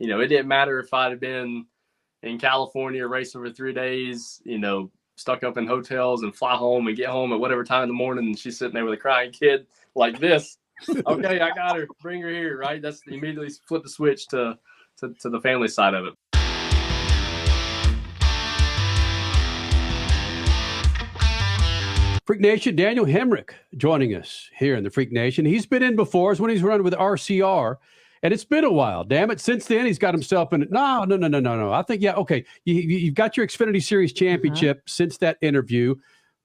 it didn't matter if I'd have been in California racing for 3 days, stuck up in hotels and fly home and get home at whatever time in the morning. And she's sitting there with a crying kid like this. Okay, I got her. Bring her here, right? That's immediately flip the switch to the family side of it. Freak Nation, Daniel Hemric joining us here in the Freak Nation. He's been in before, when he's running with RCR, and it's been a while. Damn it! Since then, he's got himself in. No. I think okay. You've got your Xfinity Series championship since that interview.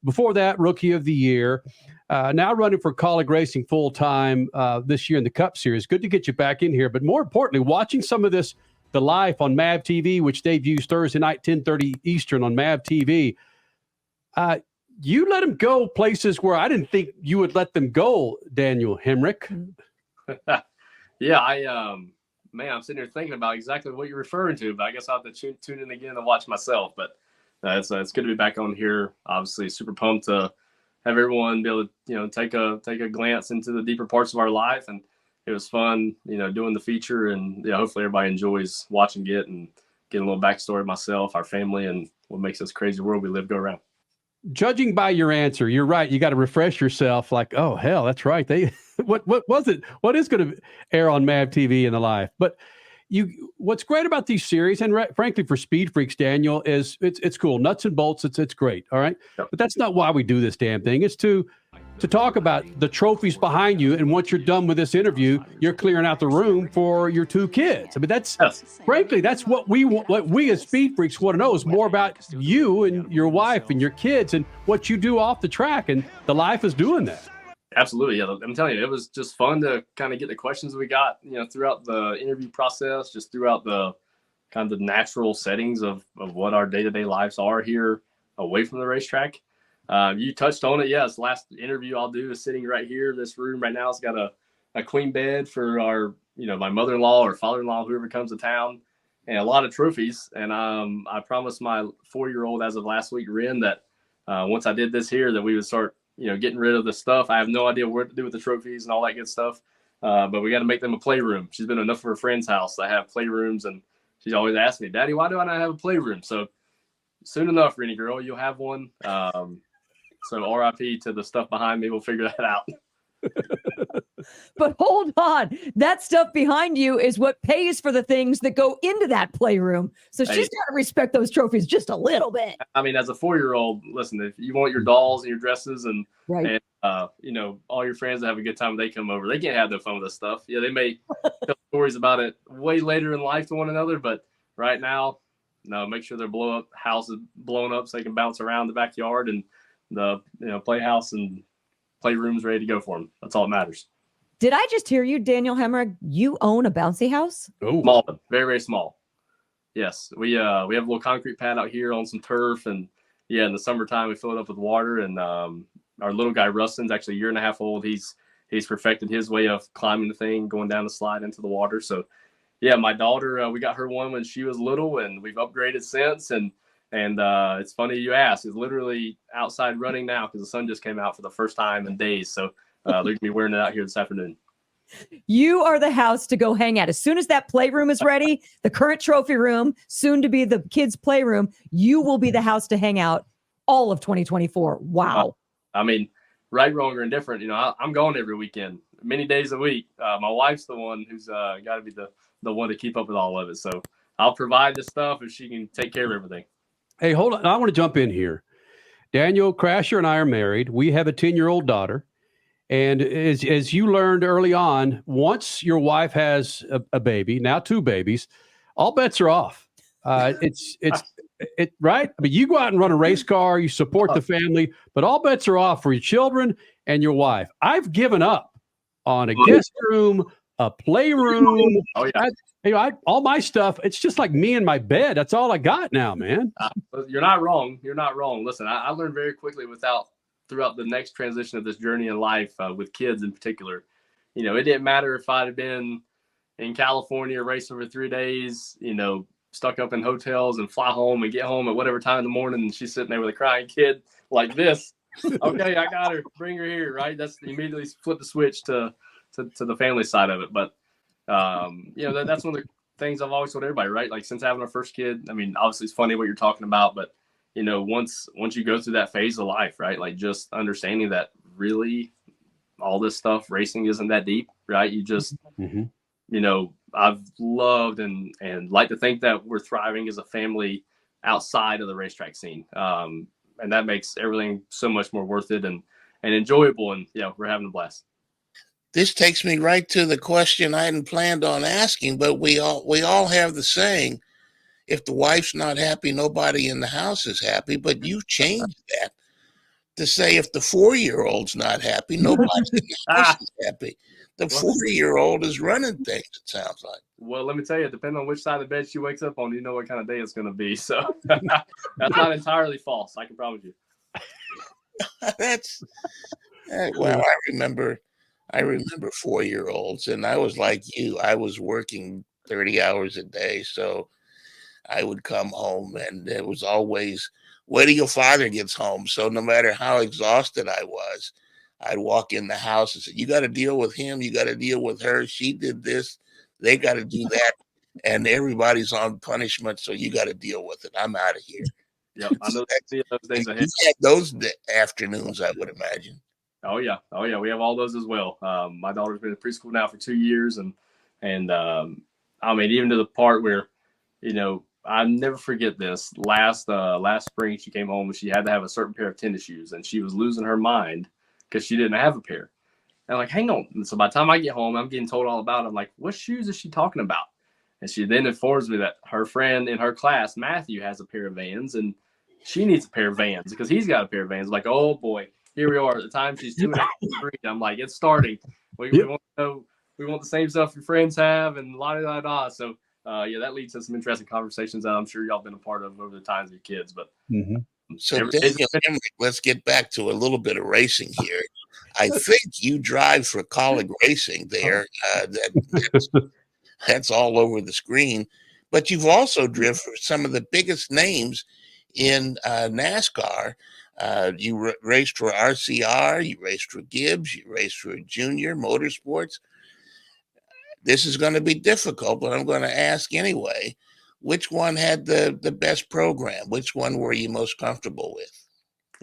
Before that, Rookie of the Year. Now running for Colleague Racing full time this year in the Cup Series. Good to get you back in here, but more importantly, watching some of this, the live on MAVTV, which debuts Thursday night, 10:30 Eastern on MAVTV. You let them go places where I didn't think you would let them go, Daniel Hemric. Yeah, I'm sitting here thinking about exactly what you're referring to, but I guess I'll have to tune in again and watch myself. But it's good to be back on here. Obviously, super pumped to have everyone be able to, take a glance into the deeper parts of our life. And it was fun, doing the feature, and hopefully everybody enjoys watching it and getting a little backstory of myself, our family, and what makes this crazy world we live go around. Judging by your answer, you're right. You got to refresh yourself. Like, oh hell, that's right. What was it? What is going to air on MAVTV in the live? But what's great about these series, and frankly for SpeedFreaks, Daniel, is it's cool, nuts and bolts. It's great. All right, yep. But that's not why we do this damn thing. It's to talk about the trophies behind you, and once you're done with this interview, you're clearing out the room for your two kids. I mean, frankly, that's what we as SpeedFreaks want to know, is more about you and your wife and your kids and what you do off the track, and the life is doing that. Absolutely. Yeah. I'm telling you, it was just fun to kind of get the questions we got, throughout the interview process, just throughout the kind of the natural settings of what our day-to-day lives are here away from the racetrack. You touched on it. Yes. Last interview I'll do is sitting right here. This room right now has got a queen bed for our, my mother-in-law or father-in-law, whoever comes to town, and a lot of trophies. And I promised my 4-year-old as of last week, Ren, that once I did this here, that we would start, getting rid of the stuff. I have no idea what to do with the trophies and all that good stuff. But we got to make them a playroom. She's been enough of her friend's house that have playrooms, and she's always asked me, Daddy, why do I not have a playroom? So soon enough, Rennie girl, you'll have one. So RIP to the stuff behind me. We'll figure that out. But hold on. That stuff behind you is what pays for the things that go into that playroom. So she's got to respect those trophies just a little bit. I mean, as a 4-year-old, listen, if you want your dolls and your dresses and all your friends to have a good time when they come over, they can't have no fun with this stuff. Yeah, they may tell stories about it way later in life to one another, but right now, no, make sure their house is blown up so they can bounce around the backyard, and the playhouse and playrooms ready to go for them. That's all that matters. Did I just hear you, Daniel Hemric? You own a bouncy house? Oh, small, very, very small. Yes, we have a little concrete pad out here on some turf, and in the summertime we fill it up with water. And our little guy Rustin's actually a 1.5 years old. He's perfected his way of climbing the thing, going down the slide into the water. So, my daughter, we got her one when she was little, and we've upgraded since. And it's funny you ask. It's literally outside running now because the sun just came out for the first time in days. So they're going to be wearing it out here this afternoon. You are the house to go hang at. As soon as that playroom is ready, the current trophy room, soon to be the kids' playroom, you will be the house to hang out all of 2024. Wow. I mean, right, wrong, or indifferent, I'm going every weekend, many days a week. My wife's the one who's got to be the one to keep up with all of it. So I'll provide the stuff if she can take care of everything. Hey, hold on. I want to jump in here. Daniel Crasher and I are married. We have a 10-year-old daughter. And as you learned early on, once your wife has a baby, now 2 babies, all bets are off. It's right. I mean, you go out and run a race car, you support the family, but all bets are off for your children and your wife. I've given up on a guest room, a playroom. Oh, yeah. All my stuff, it's just like me and my bed. That's all I got now, man. You're not wrong. You're not wrong. Listen, I learned very quickly throughout the next transition of this journey in life with kids in particular. It didn't matter if I'd have been in California racing for 3 days, stuck up in hotels and fly home and get home at whatever time in the morning, and she's sitting there with a crying kid like this. Okay, I got her. Bring her here, right? That's immediately flip the switch to the family side of it. But that's one of things I've always told everybody, right? Like since having our first kid, I mean, obviously it's funny what you're talking about, but you know, once you go through that phase of life, right? Like just understanding that really all this stuff, racing isn't that deep, right? You just, you know, I've loved and like to think that we're thriving as a family outside of the racetrack scene. And that makes everything so much more worth it and enjoyable. And yeah, we're having a blast. This takes me right to the question I hadn't planned on asking, but we all have the saying, if the wife's not happy, nobody in the house is happy. But you changed that to say if the 4-year-old's not happy, nobody in the house is happy. The 4-year-old is running things, it sounds like. Well, let me tell you, depending on which side of the bed she wakes up on, you know what kind of day it's going to be. So that's not entirely false. I can promise you. Well, I remember 4-year-olds, and I was like you. I was working 30 hours a day, so I would come home, and it was always, wait till your father gets home. So no matter how exhausted I was, I'd walk in the house and say, you got to deal with him. You got to deal with her. She did this. They got to do that. And everybody's on punishment, so you got to deal with it. I'm out of here. Yep, I know those days ahead. You had those afternoons, I would imagine. Oh yeah, we have all those as well. My daughter's been in preschool now for 2 years, and I mean, even to the part where, you know, I never forget this. Last spring, she came home and she had to have a certain pair of tennis shoes, and she was losing her mind because she didn't have a pair. And I'm like, hang on. And so by the time I get home, I'm getting told all about it. I'm like, what shoes is she talking about? And she then informs me that her friend in her class, Matthew, has a pair of Vans, and she needs a pair of Vans because he's got a pair of Vans. I'm like, oh boy, here we are. At the time she's 2 and 3. I'm like, it's starting. We want to know, we want the same stuff your friends have, and la da da. So yeah, that leads to some interesting conversations that I'm sure y'all been a part of over the times with kids. But so Daniel, let's get back to a little bit of racing here. I think you drive for Colleague Racing there. That's all over the screen. But you've also driven for some of the biggest names in NASCAR. You raced for RCR, you raced for Gibbs, you raced for Junior Motorsports. This is going to be difficult, but I'm going to ask anyway. Which one had the best program? Which one were you most comfortable with?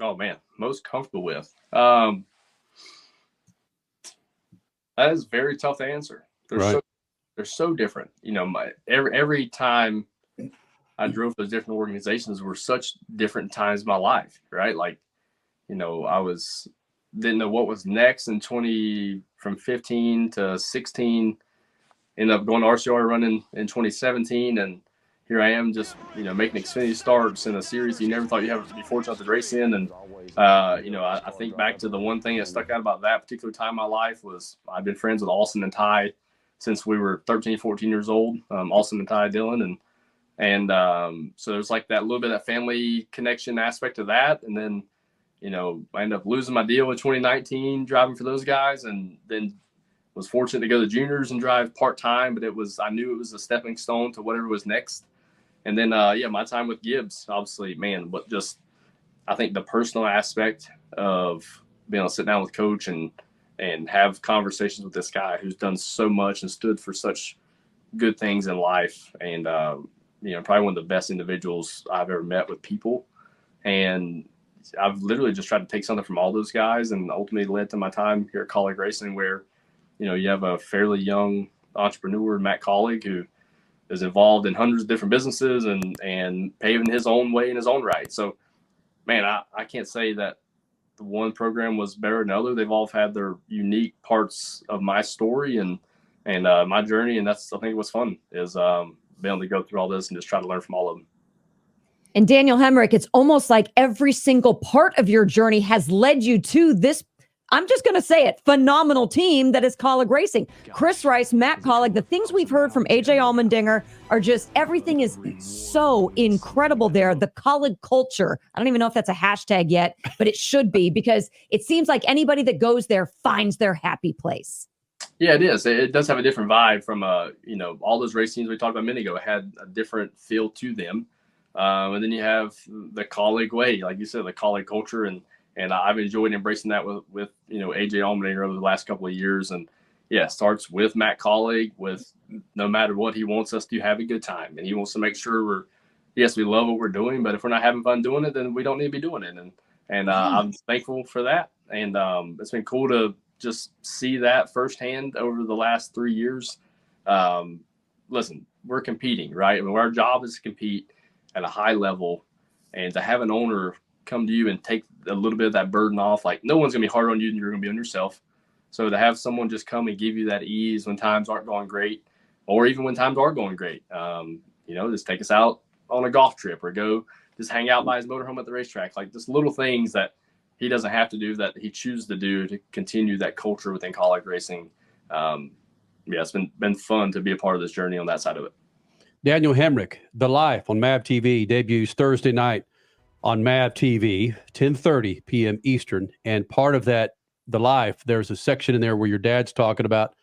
Oh man, most comfortable with. That is very tough to answer. They're so different. You know, every time I drove those different organizations were such different times in my life, right? Like, you know, didn't know what was next in from 15 to 16. Ended up going to RCR running in 2017, and here I am just, you know, making Xfinity starts in a series you never thought you'd have to be fortunate to race in. And, you know, I think back to the one thing that stuck out about that particular time in my life was I've been friends with Austin and Ty since we were 13, 14 years old, Austin and Ty Dillon. And so there's like that little bit of that family connection aspect of that. And then, you know, I ended up losing my deal in 2019 driving for those guys, and then was fortunate to go to juniors and drive part-time, but I knew it was a stepping stone to whatever was next. And then, yeah, my time with Gibbs, obviously, man, but just, I think the personal aspect of being able to sit down with coach and have conversations with this guy who's done so much and stood for such good things in life. And, you know, probably one of the best individuals I've ever met with people. And I've literally just tried to take something from all those guys, and ultimately led to my time here at Colleague Racing, where, you know, you have a fairly young entrepreneur, Matt Colleague, who is involved in hundreds of different businesses and paving his own way in his own right. So, man, I can't say that the one program was better than the other. They've all had their unique parts of my story and my journey. And that's, I think, what's fun is being able to go through all this and just try to learn from all of them. And Daniel Hemric, it's almost like every single part of your journey has led you to this, I'm just going to say it, phenomenal team that is Colleague Racing. Chris Rice, Matt Colleague, the things we've heard from AJ Allmendinger are just, everything is so incredible there. The Colleague culture, I don't even know if that's a hashtag yet, but it should be, because it seems like anybody that goes there finds their happy place. Yeah, it is. It does have a different vibe from, you know, all those race teams we talked about a minute ago. It had a different feel to them. And then you have the Colleague way, like you said, the Colleague culture. And I've enjoyed embracing that with you know, AJ Allmendinger over the last couple of years. And, yeah, it starts with Matt Colleague, with no matter what, he wants us to have a good time. And he wants to make sure yes, we love what we're doing, but if we're not having fun doing it, then we don't need to be doing it. And I'm thankful for that. And it's been cool to just see that firsthand over the last 3 years. Listen, we're competing, right? I mean, our job is to compete at a high level, and to have an owner come to you and take a little bit of that burden off. Like, no one's going to be harder on you than you're going to be on yourself. So to have someone just come and give you that ease when times aren't going great, or even when times are going great, just take us out on a golf trip, or go just hang out by his motorhome at the racetrack. Like, just little things that he doesn't have to do, that he chooses to do to continue that culture within college racing. It's been fun to be a part of this journey on that side of it. Daniel Hemric, The Life on MAVTV, debuts Thursday night on MAVTV, 10:30 p.m. Eastern. And part of that, The Life, there's a section in there where your dad's talking about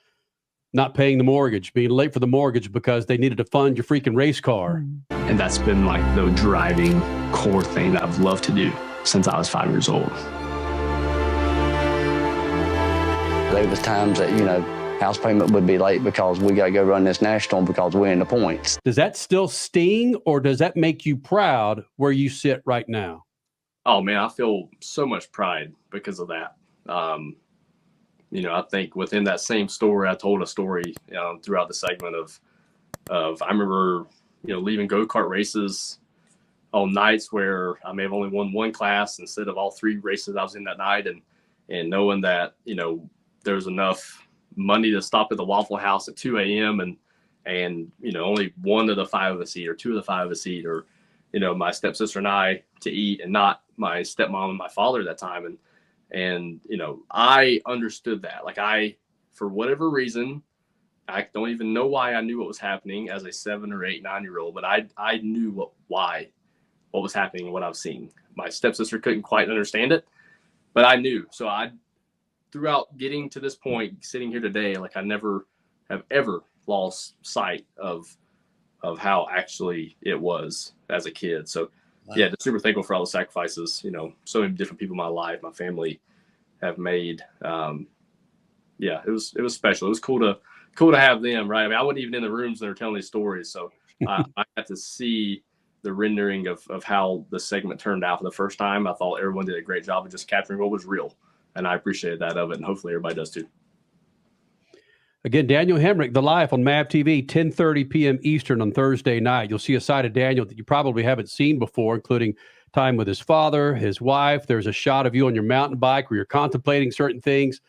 not paying the mortgage, being late for the mortgage because they needed to fund your freaking race car. And that's been like the driving core thing that I've loved to do since I was 5 years old. There was times that, house payment would be late because we got to go run this national because we're in the points. Does that still sting, or does that make you proud where you sit right now? Oh, man, I feel so much pride because of that. I think within that same story, I told a story throughout the segment of I remember, leaving go-kart races on nights where I may have only won one class instead of all 3 races I was in that night, and knowing that, there was enough money to stop at the Waffle House at 2 a.m. and only 1 of the 5 of us eat, or 2 of the 5 of us eat, or, my stepsister and I to eat, and not my stepmom and my father at that time. And I understood that. Like, for whatever reason, I don't even know why I knew what was happening as a 7 or 8, 9-year-old, but I knew what was happening and what I was seeing. My stepsister couldn't quite understand it, but I knew. So throughout getting to this point, sitting here today, like, I never have ever lost sight of how actually it was as a kid. So yeah, just super thankful for all the sacrifices, so many different people in my life, my family have made. It was special. It was cool to have them, right? I mean, I wasn't even in the rooms when they were telling these stories. So I got to see the rendering of how the segment turned out for the first time. I thought everyone did a great job of just capturing what was real. And I appreciated that of it. And hopefully everybody does too. Again, Daniel Hemric, The Life on MAVTV, 10:30 p.m. Eastern on Thursday night. You'll see a side of Daniel that you probably haven't seen before, including time with his father, his wife. There's a shot of you on your mountain bike where you're contemplating certain things.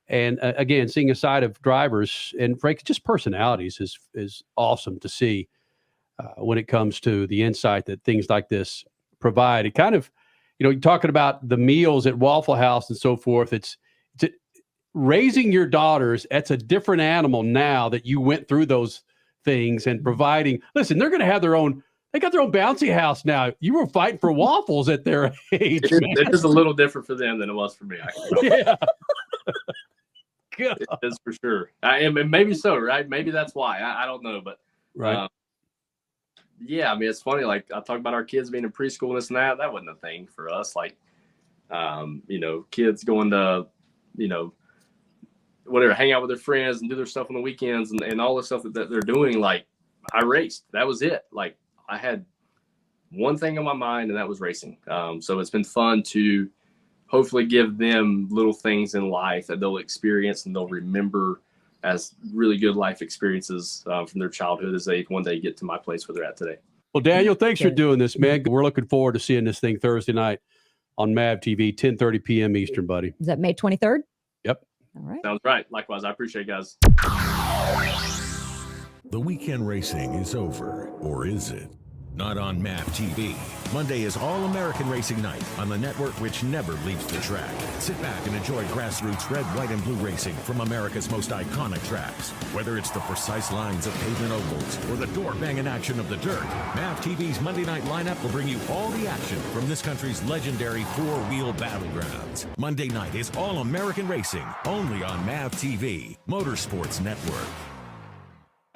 And again, seeing a side of drivers and frankly, just personalities is awesome to see when it comes to the insight that things like this provide. It kind of, you're talking about the meals at Waffle House and so forth. It's raising your daughters. That's a different animal now that you went through those things and providing. Listen, they're going to have their own. They got their own bouncy house now. You were fighting for waffles at their age. It is a little different for them than it was for me. Yeah. It is for sure. And maybe so, right? Maybe that's why. I don't know, but right. Yeah, I mean, it's funny. Like, I talk about our kids being in preschool and this and that. That wasn't a thing for us. Like, kids going to, whatever, hang out with their friends and do their stuff on the weekends and all the stuff that they're doing. Like, I raced. That was it. Like, I had one thing on my mind, and that was racing. So it's been fun to hopefully give them little things in life that they'll experience and they'll remember as really good life experiences from their childhood as they one day get to my place where they're at today. Well, Daniel, thanks for doing this, man. We're looking forward to seeing this thing Thursday night on MAVTV, 10:30 p.m. Eastern, buddy. Is that May 23rd? Yep. All right. Sounds right. Likewise, I appreciate it, guys. The weekend racing is over, or is it? Not on MAVTV. Monday is All-American Racing Night on the network which never leaves the track. Sit back and enjoy grassroots red, white, and blue racing from America's most iconic tracks. Whether it's the precise lines of pavement ovals or the door-banging action of the dirt, MAVTV's Monday night lineup will bring you all the action from this country's legendary four-wheel battlegrounds. Monday night is All-American Racing, only on MAVTV, Motorsports Network.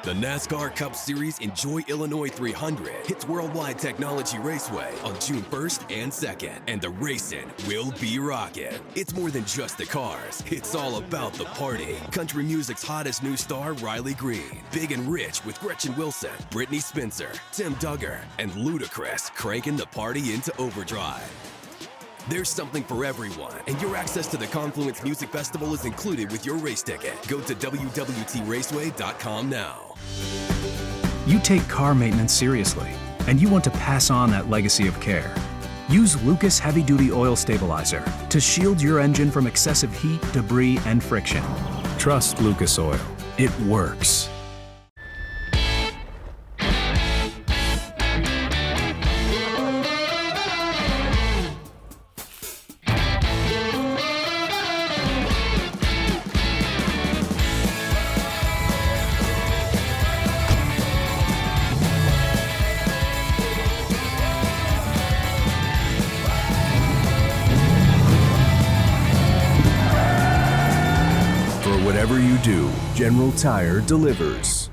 The NASCAR Cup Series Enjoy Illinois 300 hits Worldwide Technology Raceway on June 1st and 2nd, and the racing will be rocking. It's more than just the cars, it's all about the party. Country music's hottest new star, Riley Green, Big and Rich with Gretchen Wilson, Brittany Spencer, Tim Duggar, and Ludacris cranking the party into overdrive. There's something for everyone, and your access to the Confluence Music Festival is included with your race ticket. Go to www.raceway.com now. You take car maintenance seriously, and you want to pass on that legacy of care. Use Lucas Heavy Duty Oil Stabilizer to shield your engine from excessive heat, debris, and friction. Trust Lucas Oil. It works. Whatever you do, General Tire delivers.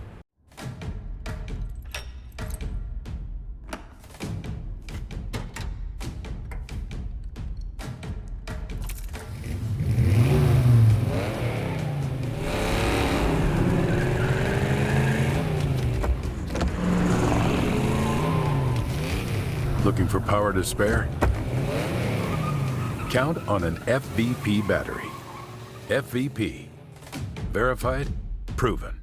Looking for power to spare? Count on an FVP battery. FVP. Verified, proven.